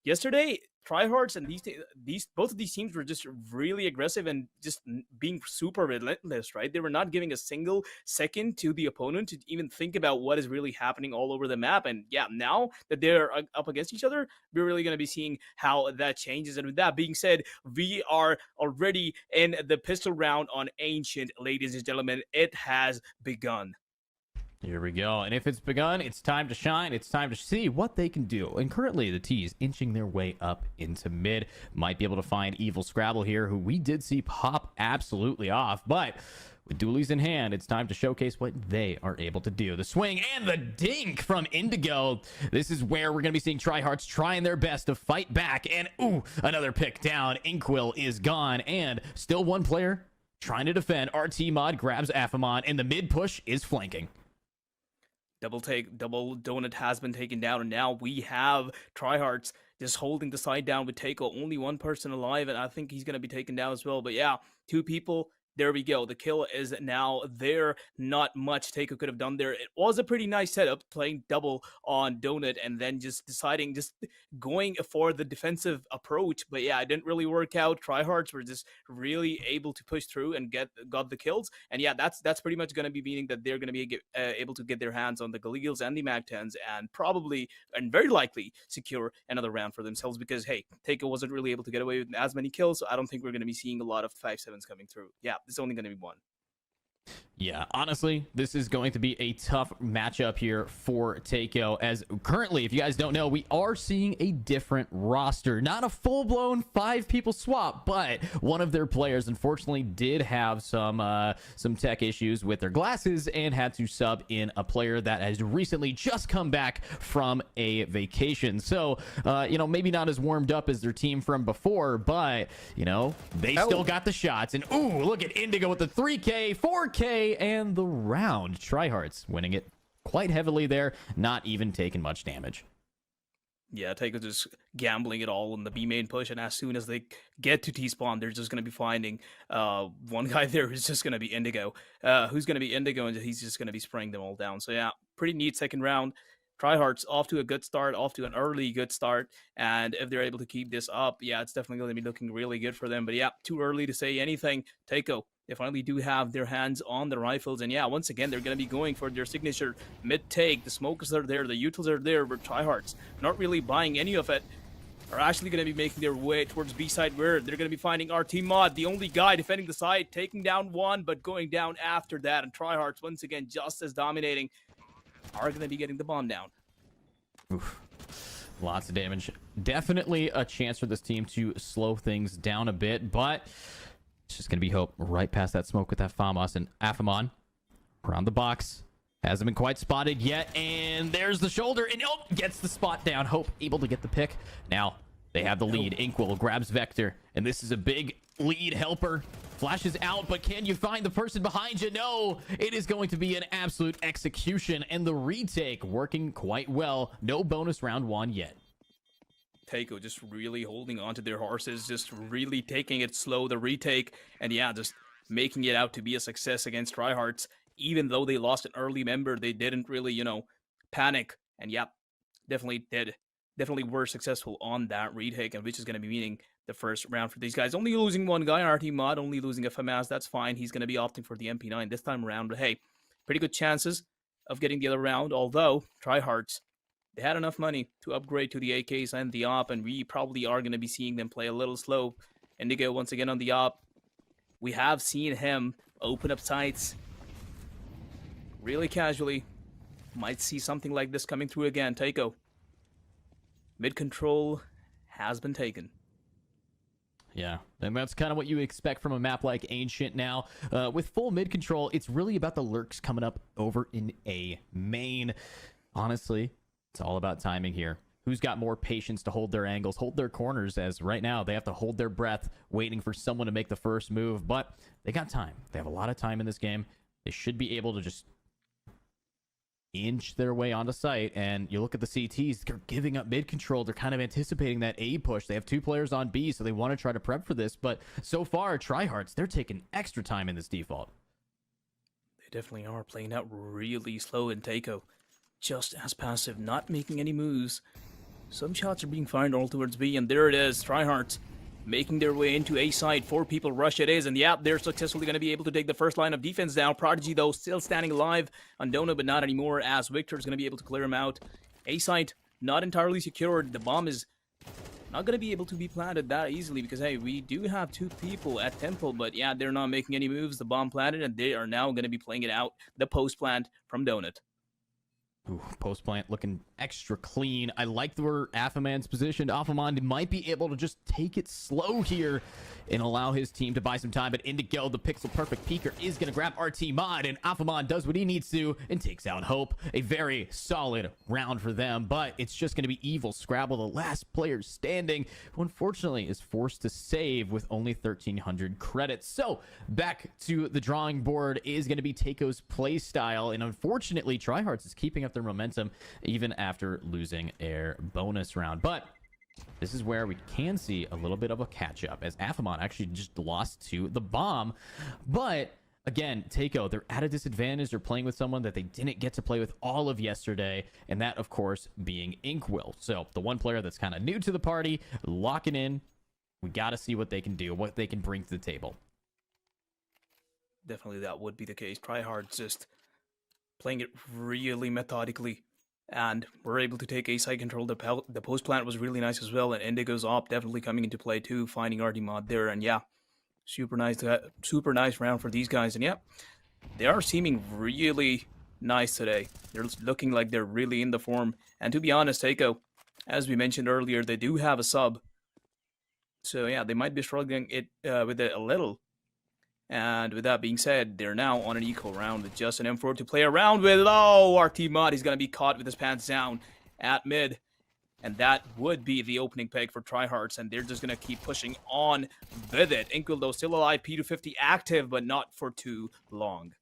yesterday, TryHearts and these both of these teams were just really aggressive and just being super relentless, right? They were not giving a single second to the opponent to even think about what is really happening all over the map. And yeah, now that they're up against each other, we're really going to be seeing how that changes. And with that being said, we are already in the pistol round on Ancient, ladies and gentlemen. It has begun. Here we go. And if it's begun, it's time to shine. It's time to see what they can do. And currently, the T's inching their way up into mid. Might be able to find Evil Scrabble here, who we did see pop absolutely off. But with dualies in hand, it's time to showcase what they are able to do. The swing and the dink from Indigo. This is where we're going to be seeing TryHearts trying their best to fight back. And, ooh, another pick down. Inkwell is gone. And still one player trying to defend. RT Mod grabs Afamon, and the mid push is flanking. Double donut has been taken down, and now we have TryHearts just holding the side down with Teiko. Only one person alive, and I think he's going to be taken down as well. But yeah, two people. There we go. The kill is now there. Not much Teiko could have done there. It was a pretty nice setup, playing double on Donut and then just deciding, just going for the defensive approach. But yeah, it didn't really work out. TryHarts were just really able to push through and got the kills. And yeah, that's pretty much going to be meaning that they're going to be able to get their hands on the Gallegos and the Mag-10s and probably, and very likely, secure another round for themselves because, hey, Teiko wasn't really able to get away with as many kills, so I don't think we're going to be seeing a lot of 5-7s coming through. Yeah, it's only going to be one. Yeah, honestly, this is going to be a tough matchup here for Teiko, as currently, if you guys don't know, we are seeing a different roster. Not a full-blown 5-people swap, but one of their players, unfortunately, did have some tech issues with their glasses and had to sub in a player that has recently just come back from a vacation. So, maybe not as warmed up as their team from before, but, they still got the shots. And, ooh, look at Indigo with the 3K, 4K, and the round. TryHearts winning it quite heavily there, not even taking much damage. Yeah, Teiko just gambling it all in the B main push, and as soon as they get to T-spawn, they're just going to be finding one guy there who's just going to be Indigo. Who's going to be Indigo, and he's just going to be spraying them all down. So yeah, pretty neat second round. TryHearts off to a good start, off to an early good start, and if they're able to keep this up, yeah, it's definitely going to be looking really good for them. But yeah, too early to say anything. Teiko, they finally do have their hands on the rifles, and yeah, once again, they're going to be going for their signature mid-take. The smokers are there, the utils are there, but TryHearts not really buying any of it. Are actually going to be making their way towards B-side, where they're going to be finding RT Mod, the only guy defending the side, taking down one, but going down after that, and TryHearts, once again, just as dominating, are going to be getting the bomb down. Oof. Lots of damage. Definitely a chance for this team to slow things down a bit, but it's just going to be hope right past that smoke with that Famos. And Afamon around the box. Hasn't been quite spotted yet, and there's the shoulder, and gets the spot down. Hope able to get the pick. Now they have the lead. Inkwell grabs Vector, and this is a big lead helper. Flashes out, but can you find the person behind you? No, it is going to be an absolute execution, and the retake working quite well. No bonus round one yet. Teiko just really holding on to their horses, just really taking it slow, the retake, and yeah, just making it out to be a success against TryHearts. Even though they lost an early member, they didn't really, panic, and yeah, definitely were successful on that retake, and which is going to be meaning the first round for these guys. Only losing one guy, RT Mod, only losing a FAMAS, that's fine. He's going to be opting for the MP9 this time around, but hey, pretty good chances of getting the other round, although TryHearts, they had enough money to upgrade to the AKs and the op, and we probably are going to be seeing them play a little slow. Indigo once again on the op. We have seen him open up sights really casually. Might see something like this coming through again. Teiko. Mid control has been taken. Yeah, and that's kind of what you expect from a map like Ancient now. With full mid control, it's really about the lurks coming up over in A main. Honestly, it's all about timing here. Who's got more patience to hold their angles, hold their corners, as right now they have to hold their breath, waiting for someone to make the first move. But they got time. They have a lot of time in this game. They should be able to just inch their way onto site, and you look at the CTs, they're giving up mid control. They're kind of anticipating that A push. They have two players on B, so they want to try to prep for this, but so far, TryHearts, they're taking extra time in this default. They definitely are playing out really slow, in Teiko just as passive, not making any moves. Some shots are being fired all towards B, and there it is. TryHearts making their way into A side. 4 people rush it is, and yeah, they're successfully going to be able to take the first line of defense down. Prodigy, though, still standing alive on Donut, but not anymore, as Victor's going to be able to clear him out. A side not entirely secured. The bomb is not going to be able to be planted that easily because, hey, we do have 2 people at Temple, but yeah, they're not making any moves. The bomb planted, and they are now going to be playing it out. The post plant from Donut. Ooh, post plant looking extra clean. I like where Affaman's positioned. Affaman might be able to just take it slow here and allow his team to buy some time. But Indigo, the pixel perfect peeker, is going to grab RT Mod, and Affaman does what he needs to and takes out Hope. A very solid round for them, but it's just going to be Evil Scrabble, the last player standing, who unfortunately is forced to save with only 1,300 credits. So back to the drawing board is going to be Teiko's play style, and unfortunately, TryHearts is keeping up their momentum even after losing their bonus round. But this is where we can see a little bit of a catch up, as Affaman actually just lost to the bomb. But again, Teiko, they're at a disadvantage. They're playing with someone that they didn't get to play with all of yesterday, and that, of course, being Inkwell. So the one player that's kind of new to the party, locking in. We got to see what they can do, what they can bring to the table. Definitely that would be the case. TryHards just playing it really methodically, and we're able to take A-side control. The post plant was really nice as well, and Indigo's op definitely coming into play too, finding RD Mod there, and yeah, super nice round for these guys. And yeah, they are seeming really nice today. They're looking like they're really in the form, and to be honest, Teiko, as we mentioned earlier, they do have a sub, so yeah, they might be struggling with it a little. And with that being said, they're now on an equal round with just an M4 to play around with. Oh, RT Mod, he's going to be caught with his pants down at mid. And that would be the opening peg for TryHearts, and they're just going to keep pushing on with it. Inkwell, though, still alive, P250 active, but not for too long.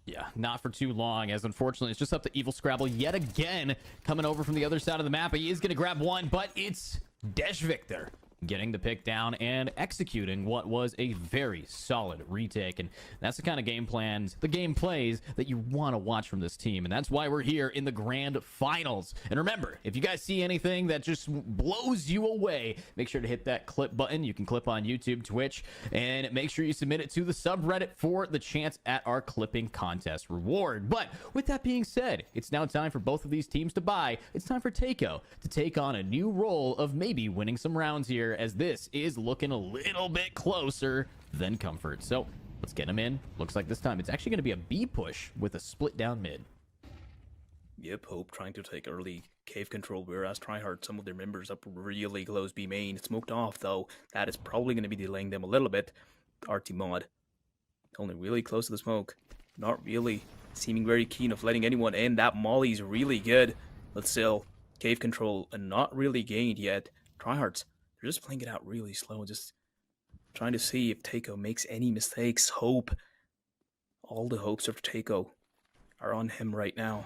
Yeah, not for too long, as unfortunately it's just up to Evil Scrabble yet again, coming over from the other side of the map. He is going to grab one, but it's Desh Victor getting the pick down and executing what was a very solid retake. And that's the kind of game plans, the game plays that you want to watch from this team. And that's why we're here in the grand finals. And remember, if you guys see anything that just blows you away, make sure to hit that clip button. You can clip on YouTube, Twitch, and make sure you submit it to the subreddit for the chance at our clipping contest reward. But with that being said, it's now time for both of these teams to buy. It's time for Teiko to take on a new role of maybe winning some rounds here, as this is looking a little bit closer than Comfort. So let's get him in. Looks like this time it's actually going to be a B push with a split down mid. Yep, Hope trying to take early cave control, whereas TryHard, some of their members up really close B main. Smoked off, though. That is probably going to be delaying them a little bit. RT Mod only really close to the smoke. Not really seeming very keen of letting anyone in. That Molly's really good, but still, cave control and not really gained yet. TryHards, they're just playing it out really slow, just trying to see if Teiko makes any mistakes. Hope. All the hopes of Teiko are on him right now.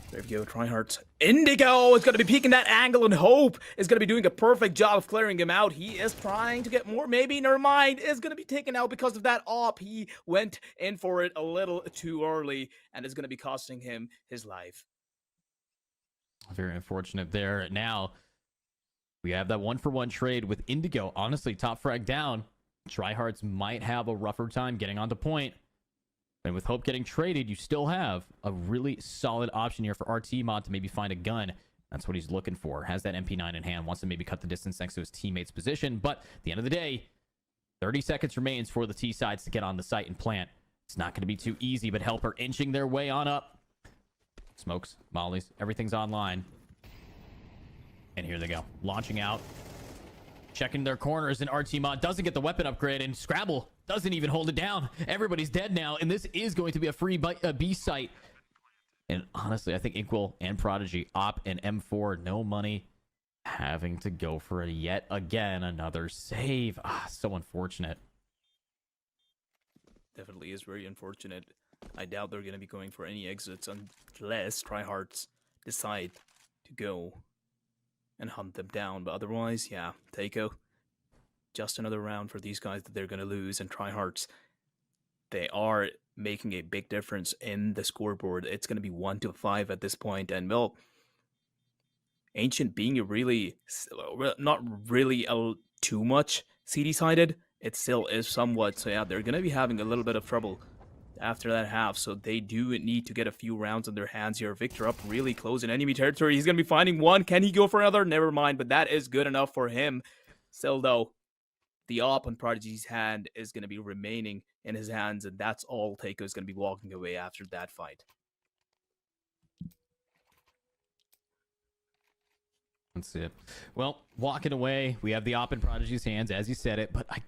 There we go, TryHards. Indigo is going to be peeking that angle, and Hope is going to be doing a perfect job of clearing him out. He is trying to get more, maybe, never mind, is going to be taken out because of that op. He went in for it a little too early, and is going to be costing him his life. Very unfortunate there. Now, we have that 1-for-1 trade with Indigo. Honestly, top frag down. TryHards might have a rougher time getting onto point. And with Hope getting traded, you still have a really solid option here for RT Mod to maybe find a gun. That's what he's looking for. Has that MP9 in hand. Wants to maybe cut the distance next to his teammate's position. But at the end of the day, 30 seconds remains for the T-sides to get on the site and plant. It's not going to be too easy, but Helper inching their way on up. Smokes, mollies, everything's online. And here they go. Launching out. Checking their corners, and RT Mod doesn't get the weapon upgrade, and Scrabble doesn't even hold it down. Everybody's dead now, and this is going to be a free B site. And honestly, I think Inkwell and Prodigy, Op and M4, no money, having to go for it yet again. Another save. So unfortunate. Definitely is very unfortunate. I doubt they're going to be going for any exits unless TryHards decide to go and hunt them down. But otherwise, yeah, Teiko, just another round for these guys that they're going to lose. And TryHards, they are making a big difference in the scoreboard. It's going to be 1-5 at this point. And, well, Ancient being a really, not really too much CD sided, it still is somewhat. So yeah, they're gonna be having a little bit of trouble after that half. So they do need to get a few rounds on their hands here. Victor up really close in enemy territory. He's gonna be finding one. Can he go for another? Never mind. But that is good enough for him. Still though, the op on Prodigy's hand is gonna be remaining in his hands, and that's all Teiko is gonna be walking away after that fight. Let's see it. Well, walking away, we have the op in Prodigy's hands, as you said it, but I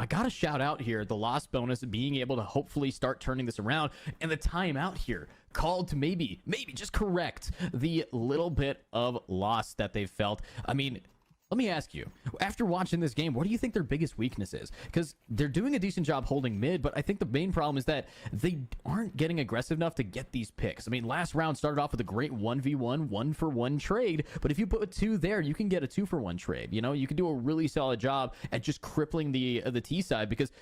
gotta shout out here the loss bonus, being able to hopefully start turning this around, and the timeout here called to maybe just correct the little bit of loss that they've felt. I mean, let me ask you, after watching this game, what do you think their biggest weakness is? Because they're doing a decent job holding mid, but I think the main problem is that they aren't getting aggressive enough to get these picks. I mean, last round started off with a great 1v1, 1-for-1 trade, but if you put a 2 there, you can get a 2-for-1 trade. You know, you can do a really solid job at just crippling the T side, because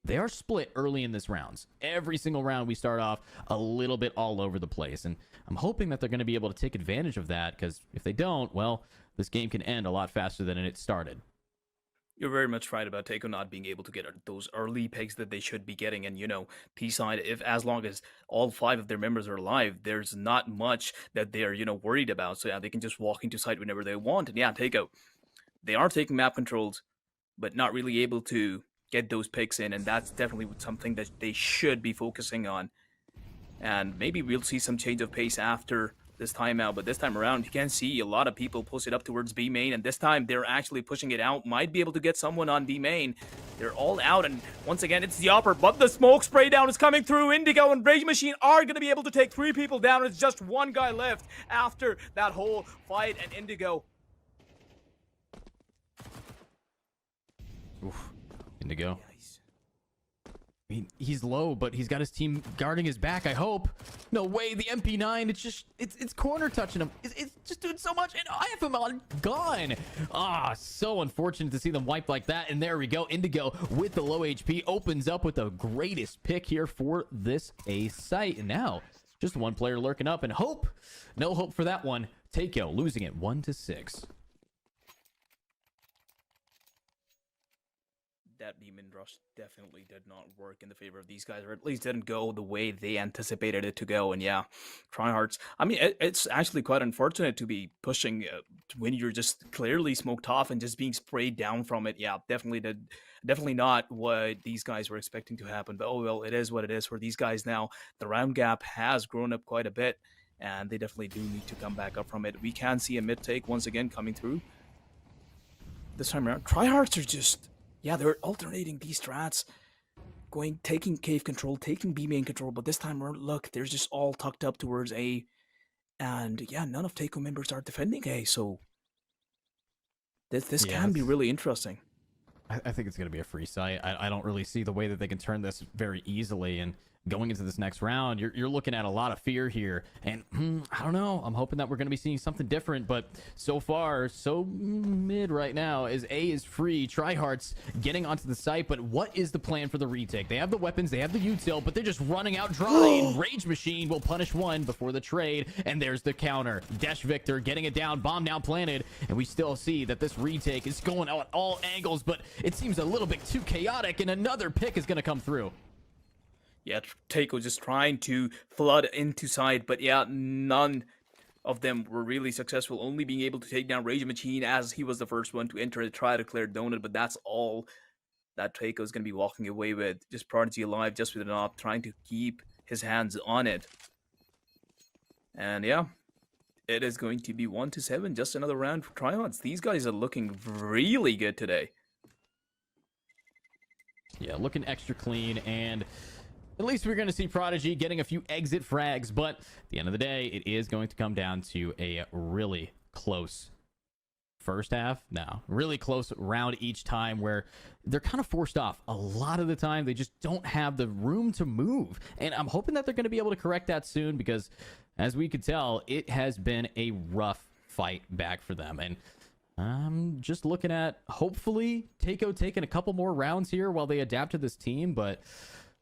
they are split early in this rounds. Every single round we start off a little bit all over the place, and I'm hoping that they're going to be able to take advantage of that, because if they don't, well, this game can end a lot faster than it started. You're very much right about Teiko not being able to get those early picks that they should be getting. And, you know, T-side, if as long as all 5 of their members are alive, there's not much that they're, you know, worried about. So, yeah, they can just walk into site whenever they want. And, yeah, Teiko, they are taking map controls, but not really able to get those picks in. And that's definitely something that they should be focusing on. And maybe we'll see some change of pace after this timeout, but this time around, you can see a lot of people push it up towards B main, and this time they're actually pushing it out. Might be able to get someone on B main. They're all out, and once again, it's the upper, but the smoke spray down is coming through. Indigo and Rage Machine are going to be able to take 3 people down. It's just 1 guy left after that whole fight, and Indigo. Oof. Indigo. I mean, he's low, but he's got his team guarding his back, I hope. No way, the MP9, it's corner touching him. It's just doing so much, and IFM gone. Ah, so unfortunate to see them wiped like that, and there we go. Indigo with the low HP opens up with the greatest pick here for this A site. And now, just 1 player lurking up, and hope. No hope for that one. Teiko losing it 1-6. That demon rush definitely did not work in the favor of these guys, or at least didn't go the way they anticipated it to go. And yeah, TryHearts, I mean, it's actually quite unfortunate to be pushing when you're just clearly smoked off and just being sprayed down from it. Yeah, definitely not what these guys were expecting to happen. But oh well, it is what it is for these guys now. The round gap has grown up quite a bit, and they definitely do need to come back up from it. We can see a mid take once again coming through. This time around, TryHearts are just... yeah, they're alternating these strats, taking cave control, taking B main control, but this time around, look, they're just all tucked up towards A, and yeah, none of Teiko members are defending A, so this can be really interesting. I think it's going to be a free site. I don't really see the way that they can turn this very easily, and going into this next round, you're looking at a lot of fear here, and I don't know, I'm hoping that we're going to be seeing something different, but so far, so mid right now, as A is free. TryHearts getting onto the site, but what is the plan for the retake? They have the weapons, they have the util, but they're just running out dry, and Rage Machine will punish 1 before the trade, and there's the counter. Desh Victor getting it down, bomb now planted, and we still see that this retake is going out at all angles, but it seems a little bit too chaotic, and another pick is going to come through. Yeah, Teiko just trying to flood into side, but yeah, none of them were really successful, only being able to take down Rage Machine as he was the first one to enter and try to clear Donut, but that's all that Teiko is going to be walking away with. Just Prodigy alive, just with an op, trying to keep his hands on it. And yeah, it is going to be 1-7, just another round for TryHearts. These guys are looking really good today. Yeah, looking extra clean, and at least we're going to see Prodigy getting a few exit frags, but at the end of the day, it is going to come down to a really close first half. No, really close round each time, where they're kind of forced off. A lot of the time, they just don't have the room to move, and I'm hoping that they're going to be able to correct that soon, because as we could tell, it has been a rough fight back for them. And I'm just looking at, hopefully, Teiko taking a couple more rounds here while they adapt to this team, but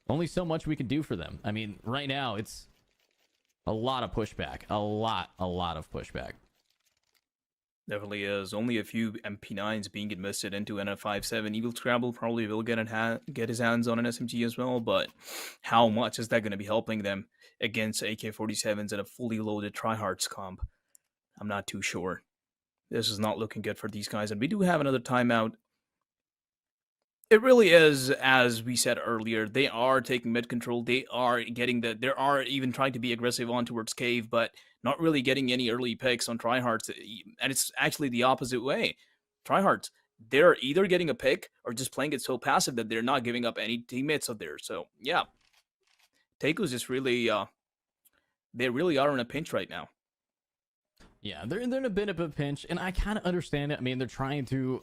only so much we can do for them. I mean, right now, it's a lot of pushback. A lot of pushback. Definitely is. Only a few MP9s being invested into an F57. Evil Scrabble probably will get his hands on an SMG as well, but how much is that going to be helping them against AK-47s and a fully loaded TryHearts comp? I'm not too sure. This is not looking good for these guys, and we do have another timeout. It really is, as we said earlier, they are taking mid control. They are they are even trying to be aggressive on towards Cave, but not really getting any early picks on Tryhards. And it's actually the opposite way. Tryhards, they're either getting a pick or just playing it so passive that they're not giving up any teammates of theirs. So yeah, Teiko's just really, they really are in a pinch right now. Yeah, they're in a bit of a pinch, and I kind of understand it. I mean, they're trying to,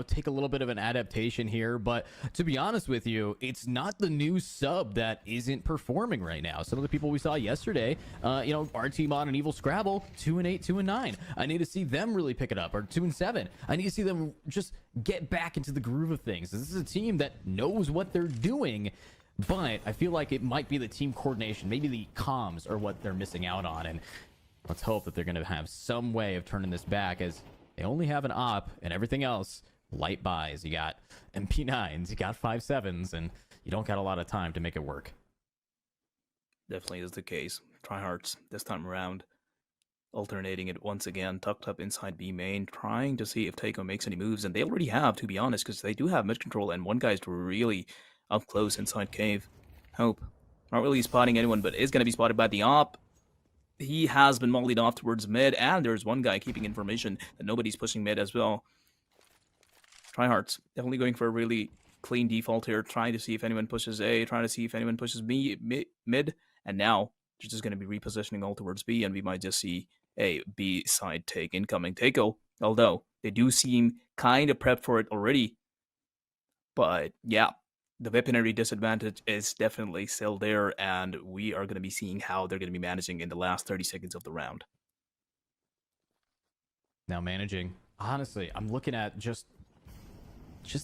take a little bit of an adaptation here, but to be honest with you, it's not the new sub that isn't performing right now. Some of the people we saw yesterday, RTMod and Evil Scrabble, 2-8, 2-9. I need to see them really pick it up, or 2-7. I need to see them just get back into the groove of things. This is a team that knows what they're doing, but I feel like it might be the team coordination, maybe the comms are what they're missing out on, and let's hope that they're going to have some way of turning this back, as they only have an op and everything else light buys. You got MP9s, you got 5.7s, and you don't got a lot of time to make it work. Definitely is the case. TryHards this time around, alternating it once again, tucked up inside B main, trying to see if Teiko makes any moves, and they already have, to be honest, because they do have mid control, and one guy's really up close inside Cave. Hope. Not really spotting anyone, but is going to be spotted by the op. He has been mollied off towards mid, and there's one guy keeping information that nobody's pushing mid as well. TryHards definitely going for a really clean default here, trying to see if anyone pushes A, trying to see if anyone pushes B mid, and now they're just going to be repositioning all towards B, and we might just see a B side take incoming. Teiko, although they do seem kind of prepped for it already, but yeah, the weaponry disadvantage is definitely still there, and we are going to be seeing how they're going to be managing in the last 30 seconds of the round. Now managing, honestly, I'm looking at just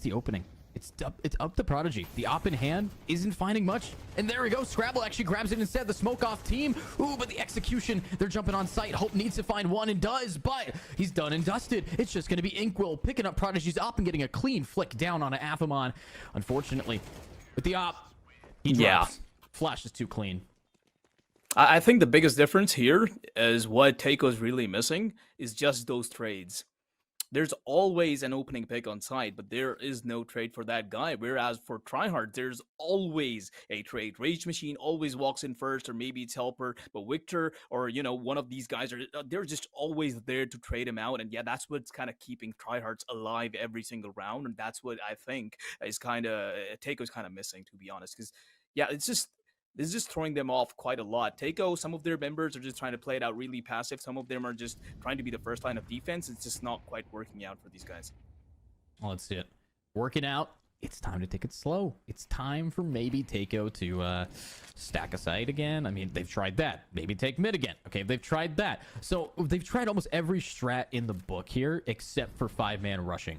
the opening. It's up to Prodigy. The op in hand isn't finding much. And there we go. Scrabble actually grabs it instead. The smoke off team. Ooh, but the execution, they're jumping on site. Hope needs to find one and does, but he's done and dusted. It's just going to be Inkwell picking up Prodigy's op and getting a clean flick down on an Affamon. Unfortunately, with the op, he drops. Yeah. Flash is too clean. I think the biggest difference here is what Teiko's really missing is just those trades. There's always an opening pick on site, but there is no trade for that guy. Whereas for TryHard, there's always a trade. Rage Machine always walks in first, or maybe it's Helper, but Victor or, one of these guys, they're just always there to trade him out. And yeah, that's what's kind of keeping TryHards alive every single round. And that's what I think is Teiko's kind of missing, to be honest. Because, yeah, this is just throwing them off quite a lot. Teiko, some of their members are just trying to play it out really passive. Some of them are just trying to be the first line of defense. It's just not quite working out for these guys. Well, let's see it. Working out. It's time to take it slow. It's time for maybe Teiko to stack a site again. I mean, they've tried that. Maybe take mid again. Okay, they've tried that. So they've tried almost every strat in the book here except for 5-man rushing.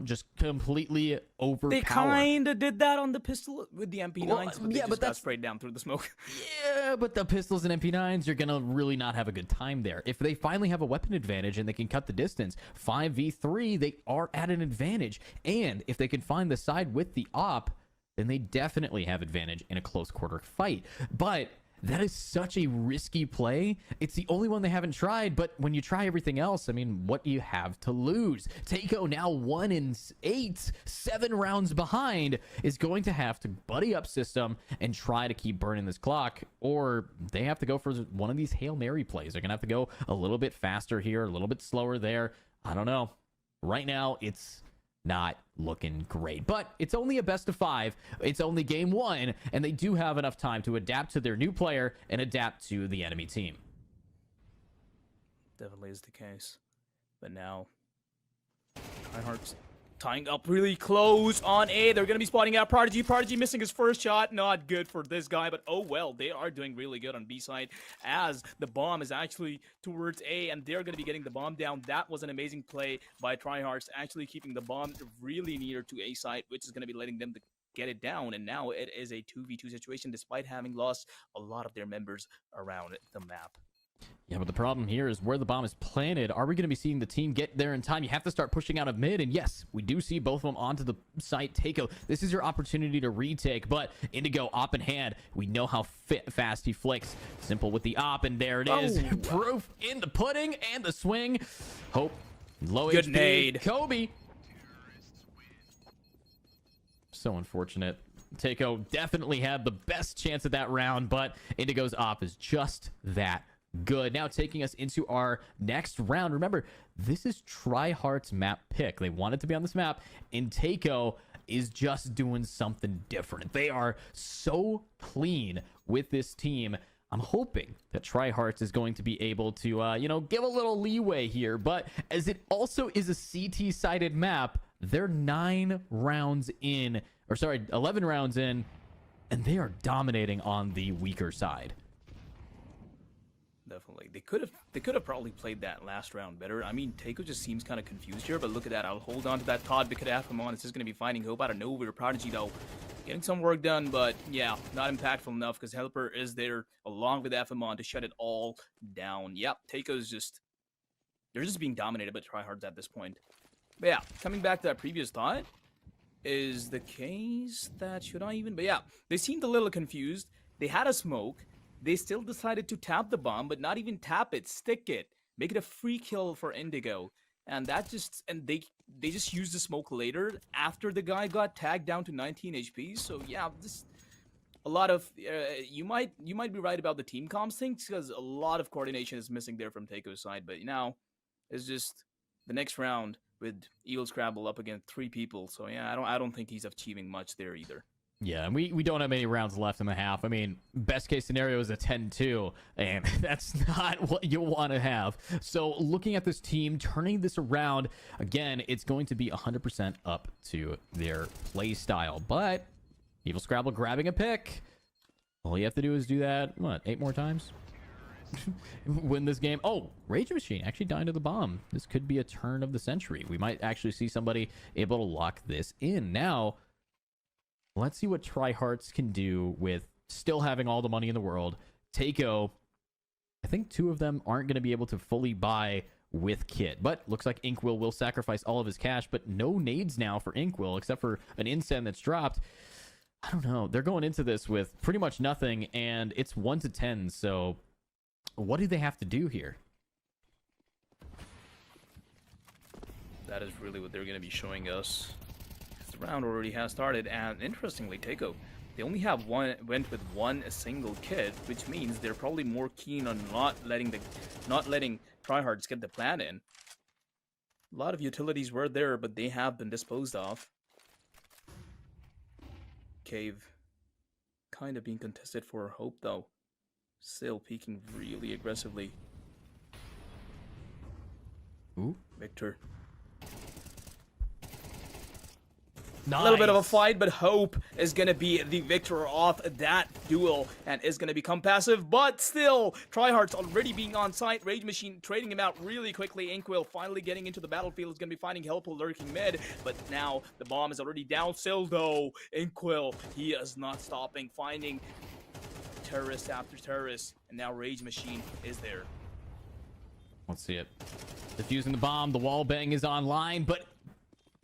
Just completely overpowered. They kind of did that on the pistol with the MP9s, but they just got sprayed down through the smoke. Yeah, but the pistols and MP9s, you're going to really not have a good time there. If they finally have a weapon advantage and they can cut the distance, 5v3, they are at an advantage. And if they can find the side with the op, then they definitely have advantage in a close quarter fight. But that is such a risky play. It's the only one they haven't tried, but when you try everything else, I mean, what do you have to lose? Teiko, now 1-8, 7 rounds behind, is going to have to buddy up system and try to keep burning this clock, or they have to go for one of these Hail Mary plays. They're going to have to go a little bit faster here, a little bit slower there. I don't know. Right now, it's not looking great, but it's only a best of 5. It's only game 1, and they do have enough time to adapt to their new player and adapt to the enemy team. Definitely is the case. But now, TryHards tying up really close on A. They're going to be spotting out Prodigy. Prodigy missing his first shot. Not good for this guy, but oh well. They are doing really good on B side as the bomb is actually towards A, and they're going to be getting the bomb down. That was an amazing play by TryHards, actually keeping the bomb really near to A side, which is going to be letting them get it down. And now it is a 2v2 situation, despite having lost a lot of their members around the map. Yeah, but the problem here is where the bomb is planted. Are we going to be seeing the team get there in time? You have to start pushing out of mid, and yes, we do see both of them onto the site. Teiko, this is your opportunity to retake, but Indigo op in hand. We know how fast he flicks. Simple with the op, and there it is. Oh. Proof in the pudding and the swing. Hope, low Good HP. nade. Kobe. So unfortunate. Teiko definitely had the best chance at that round, but Indigo's op is just that good. Now taking us into our next round. Remember, this is TryHearts map pick. They wanted to be on this map, and Teiko is just doing something different. They are so clean with this team. I'm hoping that TryHearts is going to be able to, give a little leeway here. But as it also is a CT-sided map, they're 11 rounds in, and they are dominating on the weaker side. Definitely. They could have probably played that last round better. I mean, Teiko just seems kind of confused here, but look at that. I'll hold on to that Todd because Afamon is just going to be finding hope out of nowhere. Prodigy, though, getting some work done, but yeah, not impactful enough because Helper is there along with Afamon to shut it all down. Yep, Teiko's they're just being dominated by TryHards at this point. But yeah, coming back to that previous thought, is the case that should I even? But yeah, they seemed a little confused. They had a smoke. They still decided to tap the bomb, but not even tap it, stick it, make it a free kill for Indigo. And they just used the smoke later after the guy got tagged down to 19 HP. So yeah, a lot of you might be right about the team comms things because a lot of coordination is missing there from Teiko's side. But now it's just the next round with Evil Scrabble up against 3 people. So yeah, I don't think he's achieving much there either. Yeah, and we don't have many rounds left in the half. I mean, best case scenario is a 10-2, and that's not what you want to have. So looking at this team, turning this around, again, it's going to be 100% up to their play style. But Evil Scrabble grabbing a pick. All you have to do is do that, 8 more times? Win this game. Oh, Rage Machine actually dying to the bomb. This could be a turn of the century. We might actually see somebody able to lock this in. Now, let's see what TryHearts can do with still having all the money in the world. Teiko, I think 2 of them aren't going to be able to fully buy with kit, but looks like Inkwell will sacrifice all of his cash, but no nades now for Inkwell except for an Incend that's dropped. I don't know. They're going into this with pretty much nothing, and it's 1-10, so what do they have to do here? That is really what they're going to be showing us. The round already has started, and interestingly, Teiko, they only went with one single kit, which means they're probably more keen on not letting TryHards get the plan in. A lot of utilities were there, but they have been disposed of. Cave kind of being contested for Hope, though. Still peeking really aggressively. Ooh. Victor. Nice. A little bit of a fight, but Hope is going to be the victor of that duel and is going to become passive, but still, TryHearts already being on site. Rage Machine trading him out really quickly. Inkwell finally getting into the battlefield is going to be finding help lurking mid, but now the bomb is already down. Still though, Inkwell, he is not stopping, finding terrorist after terrorist, and now Rage Machine is there. Let's see it. Defusing the bomb, the wall bang is online, but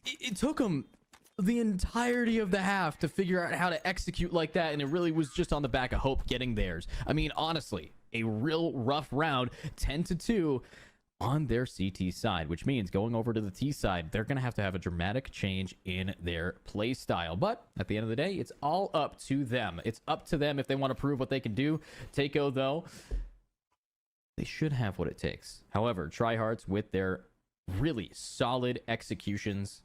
it took him the entirety of the half to figure out how to execute like that, and it really was just on the back of Hope getting theirs. I mean, honestly, a real rough round, 10-2 on their CT side, which means going over to the T side, they're going to have a dramatic change in their play style. But at the end of the day, it's all up to them. It's up to them if they want to prove what they can do. Teiko, though, they should have what it takes. However, TryHearts, with their really solid executions,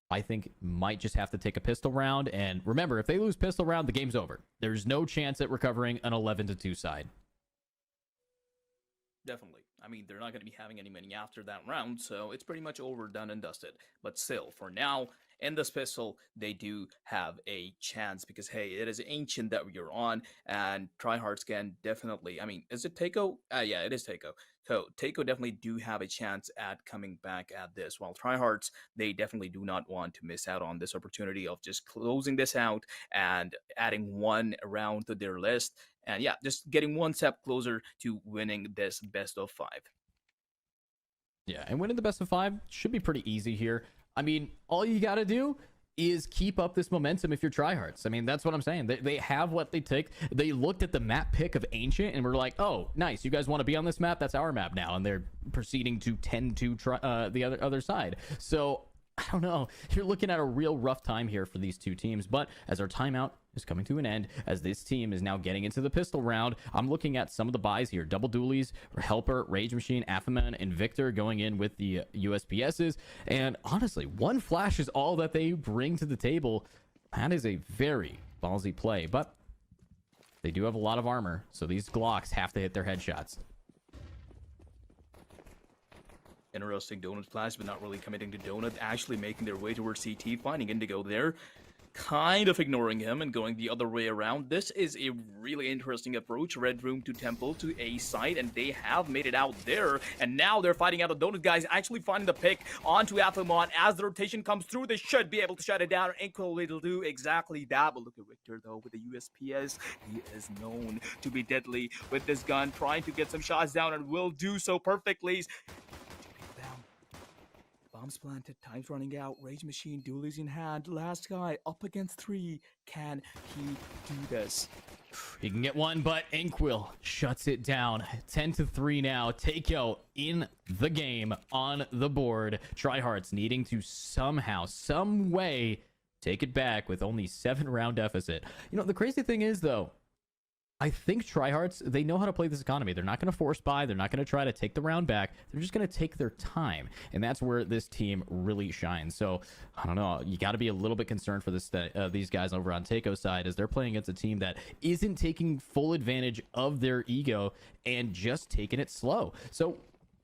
I think might just have to take a pistol round. And remember, if they lose pistol round, the game's over. There's no chance at recovering an 11-2 side. Definitely. I mean, they're not going to be having any money after that round, so it's pretty much over, done and dusted. But still, for now, in this pistol, they do have a chance because hey, it is ancient that you're on, and TryHearts can definitely. I mean, is it Teiko? Yeah, it is Teiko. So Teiko definitely do have a chance at coming back at this. While TryHearts, they definitely do not want to miss out on this opportunity of just closing this out and adding one round to their list. And yeah, just getting one step closer to winning this best of 5. Yeah, and winning the best of 5 should be pretty easy here. I mean, all you got to do is keep up this momentum if you're TryHearts. I mean, that's what I'm saying. They have what they take. They looked at the map pick of Ancient and were like, oh, nice. You guys want to be on this map? That's our map now. And they're proceeding to tend to try the other side. So I don't know. You're looking at a real rough time here for these two teams. But as our timeout is coming to an end, as this team is now getting into the pistol round, I'm looking at some of the buys here. Double Dualies, Helper, Rage Machine, Affaman, and Victor going in with the USPSs. And honestly, one flash is all that they bring to the table. That is a very ballsy play. But they do have a lot of armor, so these Glocks have to hit their headshots. Interesting Donut flash, but not really committing to Donut, actually making their way towards CT, finding Indigo there, kind of ignoring him and going the other way around. This is a really interesting approach. Red Room to Temple to A site, and they have made it out there, and now they're fighting out the Donut guys, actually finding the pick onto Afamon. As the rotation comes through, they should be able to shut it down. Inco will do exactly that, but look at Victor though with the USPS. He is known to be deadly with this gun, trying to get some shots down and will do so perfectly. Bombs planted, time's running out, Rage Machine, dualies in hand, last guy up against 3. Can he do this? He can get one, but Inkwell shuts it down. 10-3 now. Teiko in the game, on the board. TryHearts needing to somehow, some way, take it back with only 7-round deficit. You know, the crazy thing is, though, I think TryHearts, they know how to play this economy. They're not going to force buy. They're not going to try to take the round back. They're just going to take their time. And that's where this team really shines. So, I don't know. You got to be a little bit concerned for these guys over on Teiko's side as they're playing against a team that isn't taking full advantage of their ego and just taking it slow. So,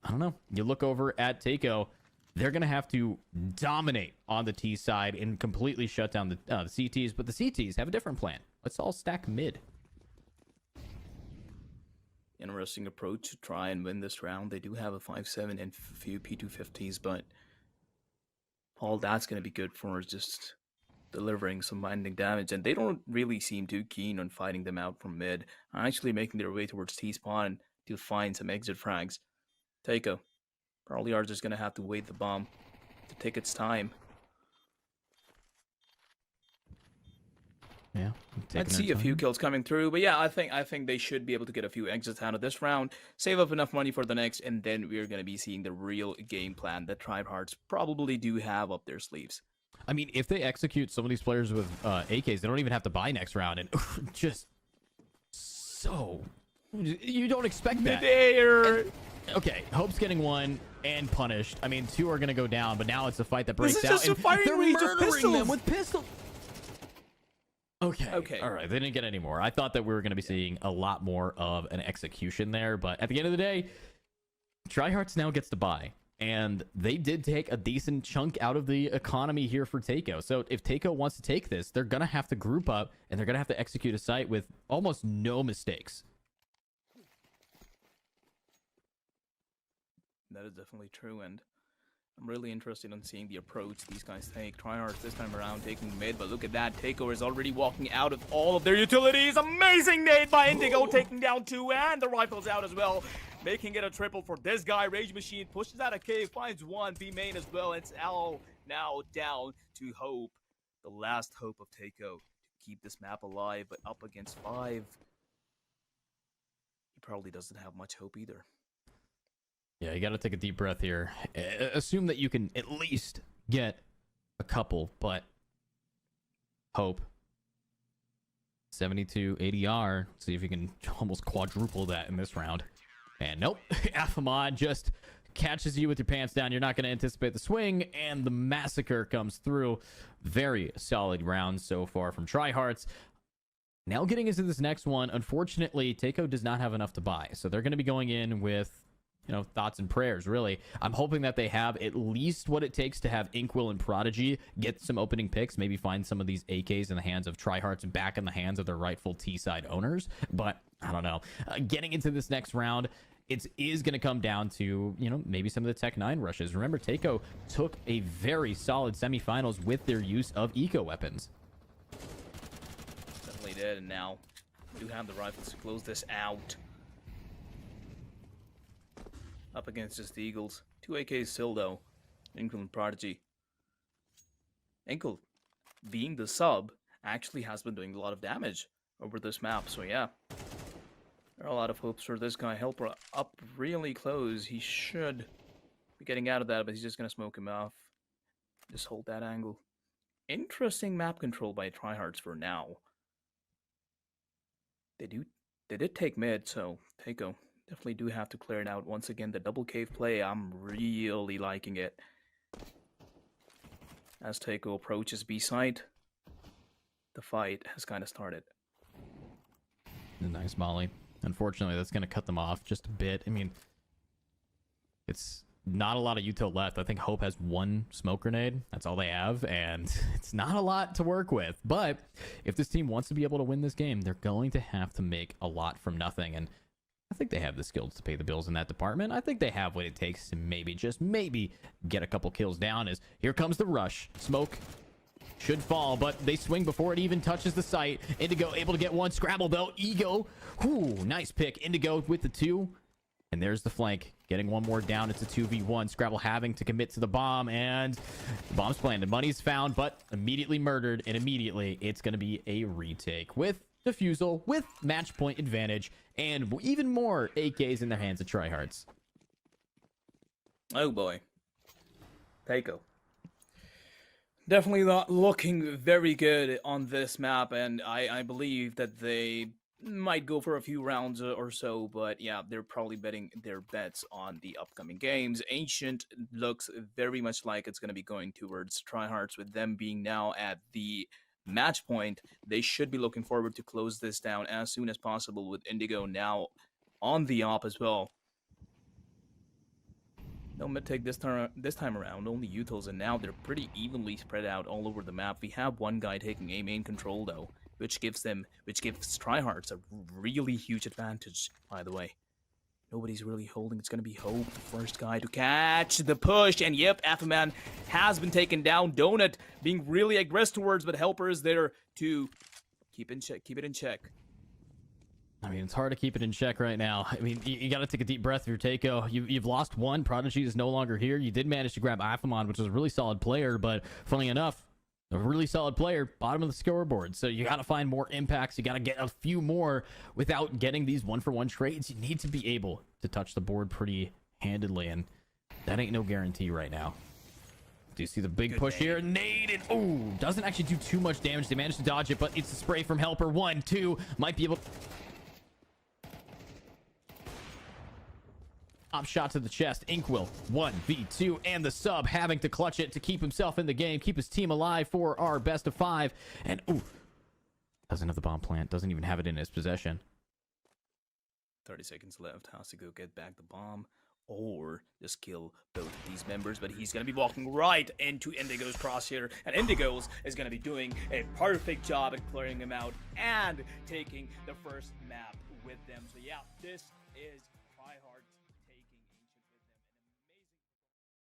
I don't know. You look over at Teiko, they're going to have to dominate on the T side and completely shut down the CTs. But the CTs have a different plan. Let's all stack mid. Interesting approach to try and win this round. They do have a 5-7 and a few P250s, but all that's going to be good for just delivering some binding damage, and they don't really seem too keen on fighting them out from mid, actually making their way towards T-spawn to find some exit frags. Teiko probably are just going to have to wait the bomb to take its time. Yeah, I'd see a few kills coming through, but yeah, I think they should be able to get a few exits out of this round, save up enough money for the next, and then we're going to be seeing the real game plan that TryHearts probably do have up their sleeves. I mean, if they execute some of these players with AKs, they don't even have to buy next round, and just so you don't expect that. Midair. Okay, Hope's getting one and punished. I mean, 2 are going to go down, but now it's a fight that breaks this is out. Just a firing range of pistols. Them with pistols. Okay. All right. They didn't get any more. I thought that we were going to be seeing a lot more of an execution there, but at the end of the day, TryHearts now gets to buy, and they did take a decent chunk out of the economy here for Teiko. So if Teiko wants to take this, they're going to have to group up, and they're going to have to execute a site with almost no mistakes. That is definitely true, and I'm really interested in seeing the approach these guys take. TryHearts this time around taking mid, but look at that. Teiko is already walking out of all of their utilities. Amazing nade by Indigo, taking down 2, and the rifle's out as well, making it a triple for this guy. Rage Machine pushes out a cave, finds 1, B main as well. It's all now down to Hope, the last hope of Teiko to keep this map alive, but up against 5. He probably doesn't have much hope either. Yeah, you got to take a deep breath here. Assume that you can at least get a couple, but Hope. 72 ADR. See if you can almost quadruple that in this round. And nope, Afamad just catches you with your pants down. You're not going to anticipate the swing, and the massacre comes through. Very solid round so far from TryHearts. Now getting into this next one, unfortunately, Teiko does not have enough to buy. So they're going to be going in with thoughts and prayers, really. I'm hoping that they have at least what it takes to have Inkwell and Prodigy get some opening picks, maybe find some of these AKs in the hands of TryHearts and back in the hands of their rightful T-side owners. But I don't know. Getting into this next round, it is going to come down to, maybe some of the Tech 9 rushes. Remember, Teiko took a very solid semifinals with their use of eco weapons. Definitely did, and now do have the rifles to close this out. Up against just the Eagles. 2 AKs still, though. Inkle and Prodigy. Inkle, being the sub, actually has been doing a lot of damage over this map. So, yeah. There are a lot of hopes for this guy. Helper up really close. He should be getting out of that, but he's just going to smoke him off. Just hold that angle. Interesting map control by TryHearts for now. They did take mid, so Teiko definitely do have to clear it out. Once again, the double cave play, I'm really liking it. As Teiko approaches B side, the fight has kind of started. Nice molly. Unfortunately, that's going to cut them off just a bit. I mean, it's not a lot of util left. I think Hope has 1 smoke grenade. That's all they have, and it's not a lot to work with. But if this team wants to be able to win this game, they're going to have to make a lot from nothing, and I think they have the skills to pay the bills in that department. I think they have what it takes to maybe, just maybe, get a couple kills down. As here comes the rush. Smoke should fall, but they swing before it even touches the site. Indigo able to get 1. Scrabble, though. Ego. Ooh, nice pick. Indigo with the 2. And there's the flank. Getting 1 more down. It's a 2v1. Scrabble having to commit to the bomb, and the bomb's planted. Money's found, but immediately murdered, and immediately it's going to be a retake with defusal, with match point advantage, and even more AKs in their hands of TryHearts. Oh boy. Teiko. Definitely not looking very good on this map, and I believe that they might go for a few rounds or so, but yeah, they're probably betting their bets on the upcoming games. Ancient looks very much like it's going to be going towards TryHearts, with them being now at the match point. They should be looking forward to close this down as soon as possible, with Indigo now on the op as well. No mid-take this time around, only utils, and now they're pretty evenly spread out all over the map. We have one guy taking A main control, though, which gives TryHearts a really huge advantage, by the way. Nobody's really holding. It's going to be Hope, the first guy to catch the push. And yep, Affaman has been taken down. Donut being really aggressive towards, but Helper is there to keep it in check. I mean, it's hard to keep it in check right now. I mean, you got to take a deep breath for Teiko. You've lost 1. Prodigy is no longer here. You did manage to grab Affaman, which is a really solid player, but funnily enough, a really solid player, bottom of the scoreboard. So you got to find more impacts. You got to get a few more without getting these 1-for-1 trades. You need to be able to touch the board pretty handedly, and that ain't no guarantee right now. Do you see the big push here? Nade, and oh, doesn't actually do too much damage. They managed to dodge it, but it's a spray from Helper. 1, 2, might be able. Top shot to the chest. Inkwell 1v2, and the sub having to clutch it to keep himself in the game, keep his team alive for our best of 5. And ooh, doesn't have the bomb plant, doesn't even have it in his possession. 30 seconds left. Has to go get back the bomb or just kill both of these members, but he's going to be walking right into Indigo's crosshair, and Indigo's is going to be doing a perfect job at clearing him out and taking the first map with them. So yeah, this is TryHearts.